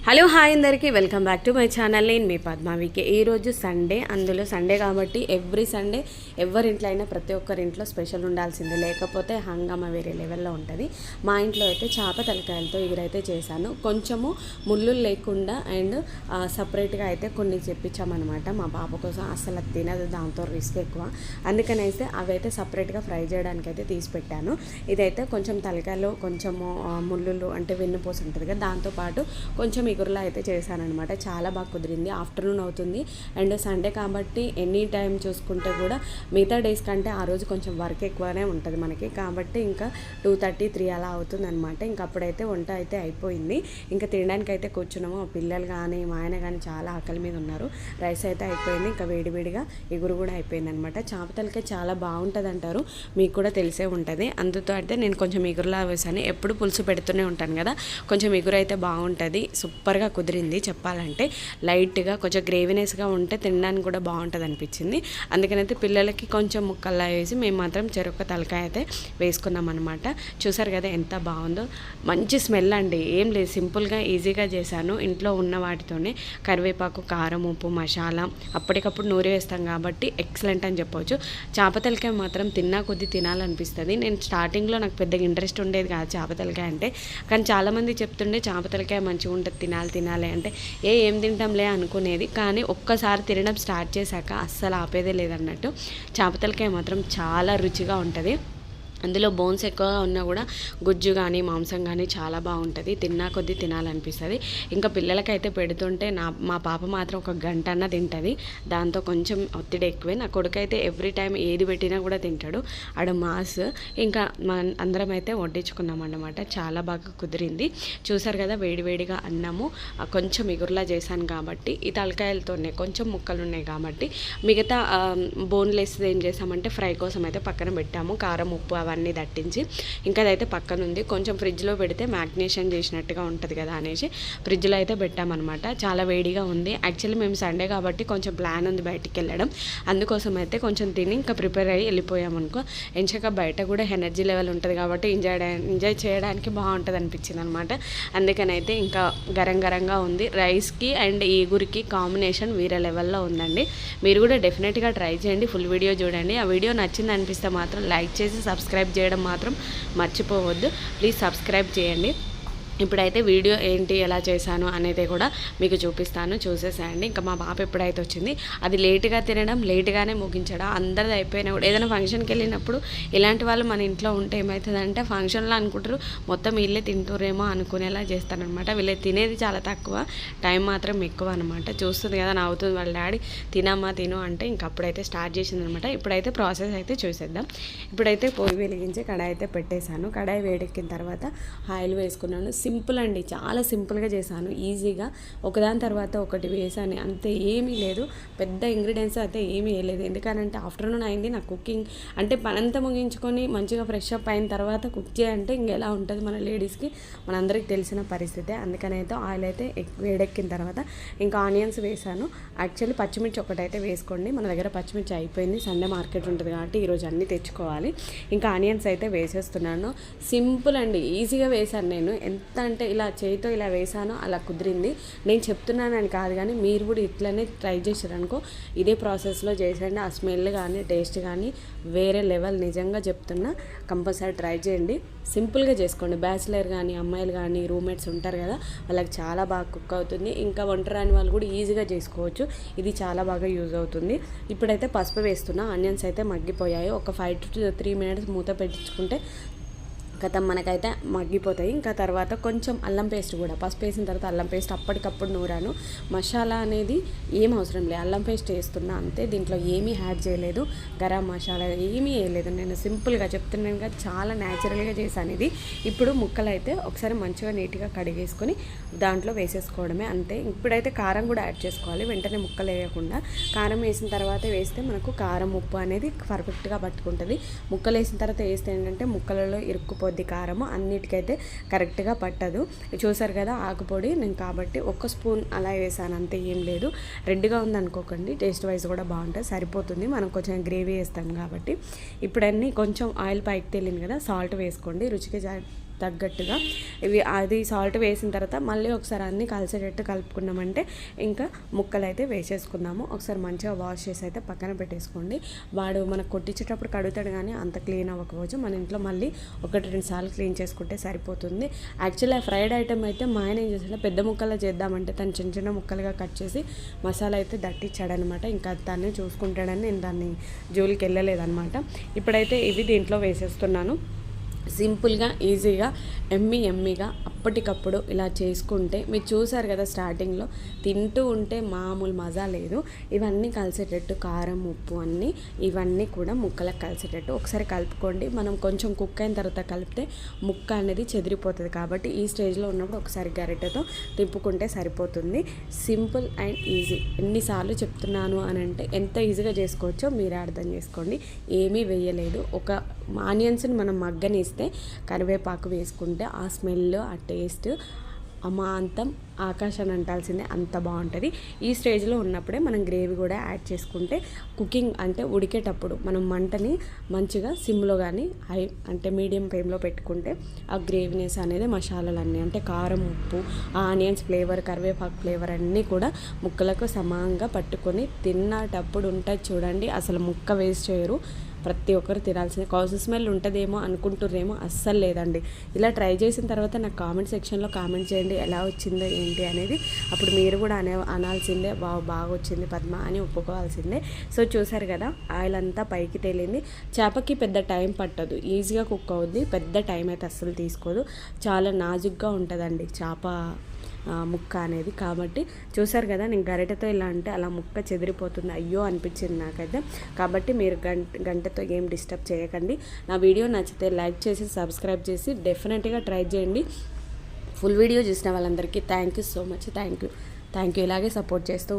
Hello hi అందరికీ welcome back to my channel. నేను మీ పద్మావికి. ఈరోజు సండే, అందులో సండే కాబట్టి ఎవ్రీ సండే ఎవరింట్లో అయినా ప్రతి ఒక్కరింట్లో స్పెషల్ ఉండాల్సిందే, లేకపోతే హంగామా వేరే లెవెల్లో ఉంటుంది. మా ఇంట్లో అయితే చేప తలకాయలతో ఎగురైతే చేశాను. కొంచెము ముళ్ళు లేకుండా అండ్ సపరేట్గా అయితే కొన్ని చెప్పించామన్నమాట. మా పాప కోసం అసలు తినదు, దాంతో రిస్క్ ఎక్కువ, అందుకని అయితే అవి అయితే సపరేట్గా ఫ్రై చేయడానికి అయితే తీసి పెట్టాను. ఇదైతే కొంచెం తలకాయలో కొంచెము ముళ్ళు అంటే వెన్నుపూస ఉంటుంది కదా, దాంతోపాటు కొంచెం ఇగురులా అయితే చేశానమాట. చాలా బాగా కుదిరింది. ఆఫ్టర్నూన్ అవుతుంది అండ్ సండే కాబట్టి ఎనీ టైం చూసుకుంటే కూడా మిగతా డేస్ కంటే ఆ రోజు కొంచెం వర్క్ ఎక్కువనే ఉంటుంది మనకి, కాబట్టి ఇంకా 2:30, 3 అలా అవుతుంది అనమాట. ఇంక అప్పుడైతే వంట అయితే అయిపోయింది. ఇంకా తినడానికి అయితే కూర్చున్నాము. పిల్లలు కానీ మా ఆయన కానీ చాలా ఆకలి మీద ఉన్నారు. రైస్ అయితే అయిపోయింది, ఇంకా వేడివేడిగా ఇగురు కూడా అయిపోయింది అనమాట. చేపతలకే చాలా బాగుంటుంది అంటారు, మీకు కూడా తెలిసే ఉంటుంది. అందుతో అయితే నేను కొంచెం ఇగురులా వేసాను. ఎప్పుడు పులుసు పెడుతూనే ఉంటాను కదా, కొంచెం ఇగురు అయితే బాగుంటుంది. సూపర్గా కుదిరింది చెప్పాలంటే. లైట్గా కొంచెం గ్రేవీనెస్గా ఉంటే తినడానికి కూడా బాగుంటుంది అనిపించింది. అందుకనైతే పిల్లలకి కొంచెం ముక్కల్లా వేసి మేము మాత్రం చెరొక్క తలకాయ అయితే వేసుకున్నాం అనమాట. చూసారు కదా ఎంత బాగుందో, మంచి స్మెల్ అండి. ఏం లేదు, సింపుల్గా ఈజీగా చేశాను. ఇంట్లో ఉన్న వాటితోనే కరివేపాకు, కారం, ఉప్పు, మసాలా అప్పటికప్పుడు నూరి వేస్తాం కాబట్టి ఎక్సలెంట్ అని చెప్పవచ్చు. చేప తలకాయ మాత్రం తిన్నా కొద్దీ తినాలనిపిస్తుంది. నేను స్టార్టింగ్లో నాకు పెద్దగా ఇంట్రెస్ట్ ఉండేది కాదు చేప తలకాయ అంటే, కానీ చాలామంది చెప్తుండే చేప తలకాయ మంచిగా ఉంటుంది, తినాలి అంటే ఏం తింటాంలే అనుకునేది. కానీ ఒక్కసారి తినడం స్టార్ట్ చేశాక అస్సలు ఆపేదే లేదన్నట్టు. చేప తలకాయ మాత్రం చాలా రుచిగా ఉంటుంది. అందులో బోన్స్ ఎక్కువగా ఉన్నా కూడా గుజ్జు కానీ మాంసం కానీ చాలా బాగుంటుంది. తిన్నా కొద్దీ తినాలనిపిస్తుంది. ఇంకా పిల్లలకైతే పెడుతుంటే మా పాప మాత్రం ఒక గంట అన్న తింటుంది. దాంతో కొంచెం ఒత్తిడి ఎక్కువే. నా కొడుకు అయితే ఎవ్రీ టైం ఏది పెట్టినా కూడా తింటాడు, ఆడు మాస్. ఇంకా అందరం అయితే వడ్డించుకున్నాం అన్నమాట. చాలా బాగా కుదిరింది. చూసారు కదా వేడివేడిగా అన్నము కొంచెం ఇగురులా చేశాను కాబట్టి, ఈ తలకాయలతోనే కొంచెం ముక్కలు ఉన్నాయి కాబట్టి మిగతా బోన్లెస్ ఏం చేసామంటే ఫ్రై కోసం అయితే పక్కన పెట్టాము. కారం, ఉప్పు అవన్నీ దట్టించి ఇంకా అదైతే పక్కన ఉంది. కొంచెం ఫ్రిడ్జ్లో పెడితే మ్యాగ్నేషన్ చేసినట్టుగా ఉంటుంది కదా అనేసి ఫ్రిడ్జ్లో అయితే పెట్టామన్నమాట. చాలా వేడిగా ఉంది. యాక్చువల్లీ మేము సండే కాబట్టి కొంచెం ప్లాన్ ఉంది బయటికి వెళ్ళడం, అందుకోసం అయితే కొంచెం తిని ఇంకా ప్రిపేర్ అయ్యి వెళ్ళిపోయామనుకో. ఎంచక బయట కూడా ఎనర్జీ లెవెల్ ఉంటుంది కాబట్టి ఎంజాయ్ చేయడానికి బాగుంటుంది అనిపించింది అనమాట. అందుకనైతే ఇంకా గరంగా ఉంది. రైస్కి అండ్ ఈగురికి కాంబినేషన్ వేరే లెవెల్లో ఉందండి. మీరు కూడా డెఫినెట్గా ట్రై చేయండి, ఫుల్ వీడియో చూడండి. ఆ వీడియో నచ్చింది అనిపిస్తే మాత్రం లైక్ చేసి సబ్స్క్రైబ్ చేయడం మాత్రం మర్చిపోవద్దు. ప్లీజ్ సబ్స్క్రైబ్ చేయండి. ఇప్పుడైతే వీడియో ఏంటి ఎలా చేశాను అనేది కూడా మీకు చూపిస్తాను, చూసేసేయండి. ఇంకా మా పాప ఎప్పుడైతే వచ్చింది, అది లేటుగా తినడం, లేటుగానే ముగించడం, అందరిది అయిపోయినా కూడా ఏదైనా ఫంక్షన్కి వెళ్ళినప్పుడు ఇలాంటి వాళ్ళు మన ఇంట్లో ఉంటే ఏమవుతుందంటే ఫంక్షన్లో అనుకుంటారు మొత్తం వీళ్ళే తింటారేమో అనుకునేలా చేస్తానమాట. వీళ్ళే తినేది చాలా తక్కువ, టైం మాత్రం ఎక్కువ అనమాట. చూస్తుంది కదా నవ్వుతుంది వాళ్ళ డాడీ, తినమ్మా తిను అంటే ఇంక అప్పుడైతే స్టార్ట్ చేసిందనమాట. ఇప్పుడైతే ప్రాసెస్ అయితే చూసేద్దాం. ఇప్పుడైతే పొయ్యి వెలిగించి కడాయి అయితే పెట్టేశాను. కడాయి వేడెక్కిన తర్వాత ఆయిల్ వేసుకున్నాను. సింపుల్ అండి, చాలా సింపుల్గా చేశాను, ఈజీగా ఒకదాని తర్వాత ఒకటి వేసాను అంతే. ఏమీ లేదు, పెద్ద ఇంగ్రీడియంట్స్ అయితే ఏమీ వేయలేదు. ఎందుకనంటే ఆఫ్టర్నూన్ అయింది నా కుకింగ్ అంటే పనంతా ముగించుకొని మంచిగా ఫ్రెష్ అప్ అయిన తర్వాత కుక్ చేయంటే ఇంకెలా ఉంటుంది మన లేడీస్కి, మనందరికీ తెలిసిన పరిస్థితే. అందుకని అయితే ఆయిల్ అయితే వేడెక్కిన తర్వాత ఇంకా ఆనియన్స్ వేసాను. యాక్చువల్లీ పచ్చిమిర్చి ఒకటైతే వేసుకోండి, మన దగ్గర పచ్చిమిర్చి అయిపోయింది, సండే మార్కెట్ ఉంటుంది కాబట్టి ఈరోజు అన్నీ తెచ్చుకోవాలి. ఇంకా ఆనియన్స్ అయితే వేసేస్తున్నాను. సింపుల్ అండి, ఈజీగా వేసాను నేను. ఎంత అంటే ఇలా చేయితో ఇలా వేసానో అలా కుదిరింది. నేను చెప్తున్నానని కాదు కానీ మీరు కూడా ఇట్లనే ట్రై చేశారనుకో, ఇదే ప్రాసెస్లో చేసేయండి. ఆ స్మెల్ కానీ టేస్ట్ కానీ వేరే లెవెల్, నిజంగా చెప్తున్నా. కంపల్సరీ ట్రై చేయండి, సింపుల్గా చేసుకోండి. బ్యాచిలర్ కానీ అమ్మాయిలు కానీ రూమ్మేట్స్ ఉంటారు కదా, వాళ్ళకి చాలా బాగా కుక్ అవుతుంది. ఇంకా వంట రాని వాళ్ళు కూడా ఈజీగా చేసుకోవచ్చు. ఇది చాలా బాగా యూజ్ అవుతుంది. ఇప్పుడైతే పసుపు వేస్తున్నా. ఆనియన్స్ అయితే మగ్గిపోయాయి. ఒక 5 to 3 minutes మూత పెట్టించుకుంటే గతం మనకైతే మగ్గిపోతాయి. ఇంకా తర్వాత కొంచెం అల్లం పేస్ట్ కూడా, పసుపు వేసిన తర్వాత అల్లం పేస్ట్ అప్పటికప్పుడు నూరాను. మసాలా అనేది ఏం అవసరం లేదు, అల్లం పేస్ట్ వేస్తున్నా అంతే. దీంట్లో ఏమీ యాడ్ చేయలేదు, గరం మసాలా ఏమీ వేయలేదు. నేను సింపుల్గా చెప్తున్నాను కదా, చాలా న్యాచురల్గా చేశాను ఇది. ఇప్పుడు ముక్కలు అయితే ఒకసారి మంచిగా నీట్గా కడిగేసుకొని దాంట్లో వేసేసుకోవడమే అంతే. ఇప్పుడైతే కారం కూడా యాడ్ చేసుకోవాలి, వెంటనే ముక్కలు వేయకుండా. కారం వేసిన తర్వాత వేస్తే మనకు కారం ఉప్పు అనేది పర్ఫెక్ట్గా పట్టుకుంటుంది. ముక్కలు వేసిన తర్వాత వేస్తే ఏంటంటే ముక్కలలో ఇరుక్కుపోతుంది కారము, అన్నిటికైతే కరెక్ట్గా పట్టదు. చూసారు కదా ఆకుపొడి నేను కాబట్టి 1 స్పూన్ అలా వేసాను అంతే, ఏం లేదు. రెడ్గా ఉందనుకోకండి, టేస్ట్ వైజ్ కూడా బాగుంటుంది, సరిపోతుంది. మనం కొంచెం గ్రేవీ వేస్తాం కాబట్టి. ఇప్పుడన్నీ కొంచెం ఆయిల్ పైకి తేలింది కదా, సాల్ట్ వేసుకోండి, రుచికి తగ్గట్టుగా ఇవి అది సాల్ట్ వేసిన తర్వాత మళ్ళీ ఒకసారి అన్నీ కలిసేటట్టు కలుపుకున్నామంటే ఇంకా ముక్కలు అయితే వేసేసుకుందాము. ఒకసారి మంచిగా వాష్ చేసి అయితే పక్కన పెట్టేసుకోండి. వాడు మనకు కొట్టించేటప్పుడు కడుగుతాడు కానీ అంత క్లీన్ అవ్వకపోవచ్చు. మన ఇంట్లో మళ్ళీ 1-2 సార్లు క్లీన్ చేసుకుంటే సరిపోతుంది. యాక్చువల్లీ ఆ ఫ్రైడ్ ఐటమ్ అయితే మా ఆయన ఏం చేసిన పెద్ద ముక్కలు చేద్దామంటే తను చిన్న చిన్న ముక్కలుగా కట్ చేసి మసాలా అయితే దట్టించాడనమాట. ఇంకా తనే చూసుకుంటాడని నేను దాన్ని జోలికి వెళ్ళలేదన్నమాట. ఇప్పుడైతే ఇవి దీంట్లో వేసేస్తున్నాను. సింపుల్గా ఈజీగా ఎమ్మీగా అప్పటికప్పుడు ఇలా చేసుకుంటే మీరు చూసారు కదా స్టార్టింగ్లో తింటూ ఉంటే మామూలు మజా లేదు. ఇవన్నీ కలిసేటట్టు కారం ఉప్పు అన్నీ ఇవన్నీ కూడా ముక్కలకు కలిసేటట్టు ఒకసారి కలుపుకోండి. మనం కొంచెం కుక్ అయిన తర్వాత కలిపితే ముక్క అనేది చెదిరిపోతుంది కాబట్టి ఈ స్టేజ్లో ఉన్నప్పుడు ఒకసారి గరిటెతో తిప్పుకుంటే సరిపోతుంది. Simple and easy. ఎన్నిసార్లు చెప్తున్నాను అని అంటే ఎంత ఈజీగా చేసుకోవచ్చో మీరే అర్థం చేసుకోండి. ఏమీ వేయలేదు. ఒక ఆనియన్స్ని మనం మగ్గనిస్తే కరివేపాకు వేసుకుంటే ఆ స్మెల్ ఆ టేస్ట్ అమాంతం ఆకాశాన్ని అంటాల్సిందే, అంత బాగుంటుంది. ఈ స్టేజ్లో ఉన్నప్పుడే మనం గ్రేవీ కూడా యాడ్ చేసుకుంటే కుకింగ్ అంటే ఉడికేటప్పుడు మనం మంటని మంచిగా సిమ్లో కానీ హై అంటే మీడియం ఫ్లేమ్లో పెట్టుకుంటే ఆ గ్రేవీనెస్ అనేది మసాలాలన్నీ అంటే కారం ఉప్పు ఆనియన్స్ ఫ్లేవర్ కరివేపాకు ఫ్లేవర్ అన్నీ కూడా ముక్కలకు సమానంగా పట్టుకొని తిన్నటప్పుడు ఉంటుంది చూడండి. అసలు ముక్క వేస్ట్ చేయరు. ప్రతి ఒక్కరు తినాల్సిందే. కాసు స్మెల్ ఉంటుందేమో అనుకుంటుర్రేమో, అస్సలు లేదండి. ఇలా ట్రై చేసిన తర్వాత నాకు కామెంట్ సెక్షన్లో కామెంట్ చేయండి ఎలా వచ్చిందో ఏంటి అనేది. అప్పుడు మీరు కూడా అనాల్సిందే బాగా వచ్చింది పద్మ అని ఒప్పుకోవాల్సిందే. సో చూసారు కదా ఆయిల్ అంతా పైకి తేలింది. చేపకి పెద్ద టైం పట్టదు, ఈజీగా కుక్ అవుద్ది. పెద్ద టైం అయితే అస్సలు తీసుకోదు. చాలా నాజుగ్గా ఉంటుందండి చేప ముక్క అనేది. కాబట్టి చూసారు కదా నేను గరిటెతో ఇలా అంటే అలా ముక్క చెదిరిపోతుంది, అయ్యో అనిపించింది నాకైతే. కాబట్టి మీరు గంటతో ఏం డిస్టర్బ్ చేయకండి. నా వీడియో నచ్చితే లైక్ చేసి సబ్స్క్రైబ్ చేసి డెఫినెట్గా ట్రై చేయండి. ఫుల్ వీడియో చూసిన వాళ్ళందరికీ thank you so much. Thank you ఇలాగే సపోర్ట్ చేస్తూ